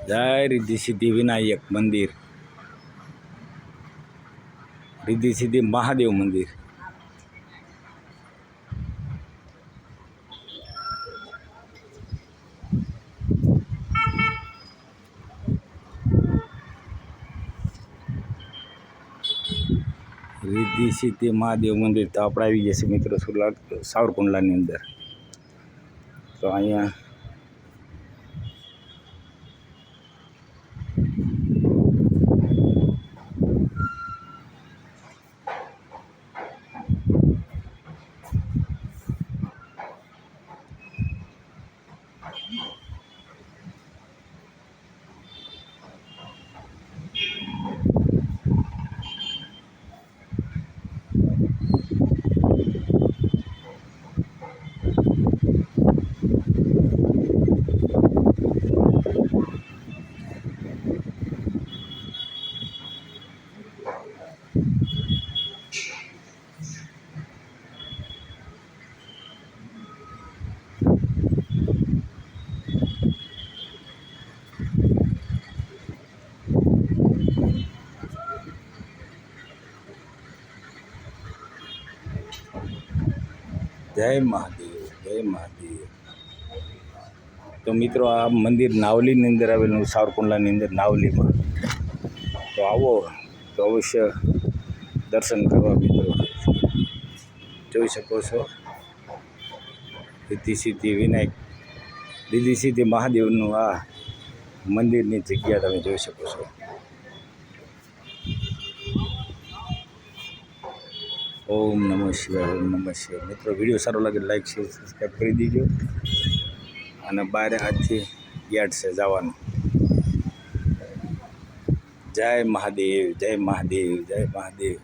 જય રિદ્ધિ સિદ્ધિ વિનાયક મંદિર, રિદ્ધિ સિદ્ધિ મહાદેવ મંદિર. રિદ્ધિ સિદ્ધિ મહાદેવ મંદિર. તો આપણે આવી જશે મિત્રો સાવરકુંડલાની અંદર. તો અહીંયા જય મહાદેવ, જય મહાદેવ. તો મિત્રો આ મંદિર નાવલીની અંદર આવેલું, સાવરકુંડલાની અંદર નાવલીમાં. તો આવો તો અવશ્ય દર્શન કરવા મિત્રો. જોઈ શકો છો રિદ્ધિ સિદ્ધિ વિનાયક, રિદ્ધિ સિદ્ધિ મહાદેવનું આ મંદિરની જગ્યા તમે જોઈ શકો છો. ઓમ નમઃ શિવાય, ઓમ નમઃ શિવાય. મિત્રો વિડીયો સારો લાગે લાઈક શેર સબસ્ક્રાઈબ કરી દીજો. અને બારે આજથી ગેટ છે જવાનું. જય મહાદેવ, જય મહાદેવ, જય મહાદેવ.